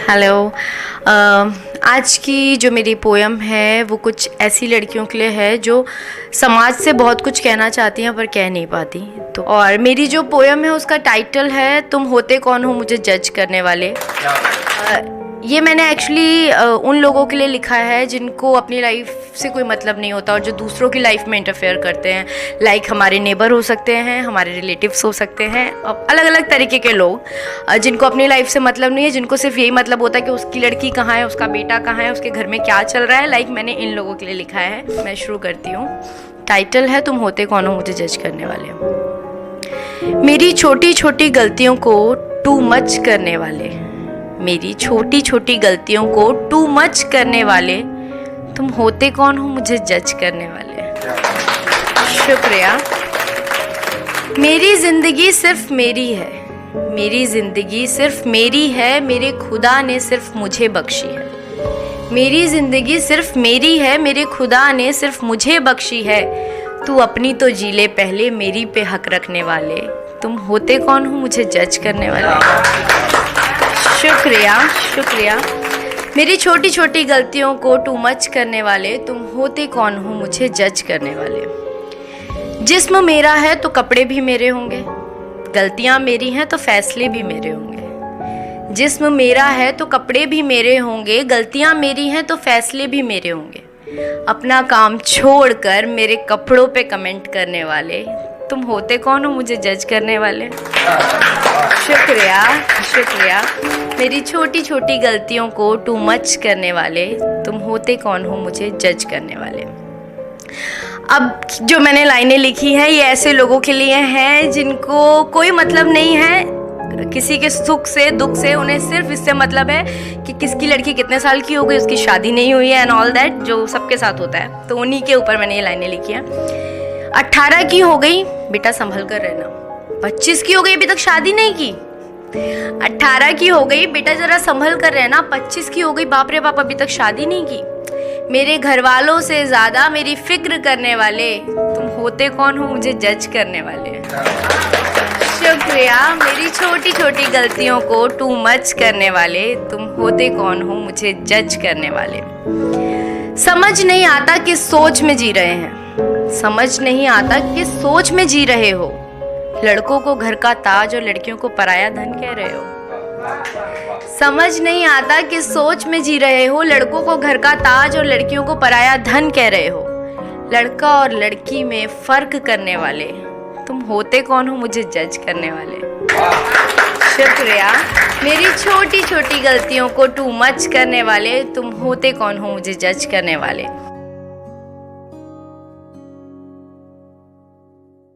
Hello. आज की जो मेरी पोयम है वो कुछ ऐसी लड़कियों के लिए है जो समाज से बहुत कुछ कहना चाहती हैं पर कह नहीं पाती। तो और मेरी जो पोयम है उसका टाइटल है तुम होते कौन हो मुझे जज करने वाले। ये मैंने एक्चुअली उन लोगों के लिए लिखा है जिनको अपनी लाइफ से कोई मतलब नहीं होता और जो दूसरों की लाइफ में इंटरफेयर करते हैं। लाइक हमारे नेबर हो सकते हैं, हमारे रिलेटिव्स हो सकते हैं, अलग अलग तरीके के लोग जिनको अपनी लाइफ से मतलब नहीं है, जिनको सिर्फ यही मतलब होता है कि उसकी लड़की कहाँ है, उसका बेटा कहाँ है, उसके घर में क्या चल रहा है। लाइक मैंने इन लोगों के लिए लिखा है। मैं शुरू करती हूँ। टाइटल है तुम होते कौन हो मुझे जज करने वाले। मेरी छोटी छोटी गलतियों को टू मच करने वाले, मेरी छोटी छोटी गलतियों को टू मच करने वाले, तुम होते कौन हो मुझे जज करने वाले। शुक्रिया। मेरी जिंदगी सिर्फ मेरी है, मेरी जिंदगी सिर्फ मेरी है, मेरे खुदा ने सिर्फ मुझे बख्शी है। मेरी जिंदगी सिर्फ मेरी है, मेरे खुदा ने सिर्फ मुझे बख्शी है। तू अपनी तो जी ले पहले, मेरी पे हक रखने वाले, तुम होते कौन हो मुझे जज करने वाले। शुक्रिया शुक्रिया। मेरी छोटी छोटी गलतियों को टू मच करने वाले, तुम होते कौन हो मुझे जज करने वाले। जिस्म मेरा है तो कपड़े भी मेरे होंगे, गलतियां मेरी हैं तो फैसले भी मेरे होंगे। जिस्म मेरा है तो कपड़े भी मेरे होंगे, गलतियां मेरी हैं तो फैसले भी मेरे होंगे। अपना काम छोड़कर मेरे कपड़ों पे कमेंट करने वाले, तुम होते कौन हो मुझे जज करने वाले। शुक्रिया शुक्रिया। मेरी छोटी छोटी गलतियों को टू मच करने वाले, तुम होते कौन हो मुझे जज करने वाले। अब जो मैंने लाइनें लिखी हैं ये ऐसे लोगों के लिए हैं जिनको कोई मतलब नहीं है किसी के सुख से दुख से, उन्हें सिर्फ इससे मतलब है कि किसकी लड़की कितने साल की हो गई, उसकी शादी नहीं हुई है एंड ऑल दैट, जो सबके साथ होता है। तो उन्हीं के ऊपर मैंने ये लाइनें लिखी हैं। 18 की हो गई बेटा संभल कर रहना, 25 की हो गई अभी तक शादी नहीं की। 18 की हो गई बेटा जरा संभल कर रहना, 25 की हो गई बाप रे बाप अभी तक शादी नहीं की। मेरे घर वालों से ज्यादा मेरी फिक्र करने वाले, तुम होते कौन हो मुझे जज करने वाले। शुक्रिया। मेरी छोटी छोटी गलतियों को टू मच करने वाले, तुम होते कौन हो मुझे जज करने वाले। समझ नहीं आता किस सोच में जी रहे हैं, समझ नहीं आता किस सोच में जी रहे हो। लड़कों को घर का ताज और लड़कियों को पराया धन कह रहे हो। समझ नहीं आता किस सोच में जी रहे हो। लड़कों को घर का ताज और लड़कियों को पराया धन कह रहे हो। लड़का और लड़की में फर्क करने वाले, तुम होते कौन हो मुझे जज करने वाले। शुक्रिया। मेरी छोटी छोटी गलतियों को टू मच करने वाले, तुम होते कौन हो मुझे जज करने वाले।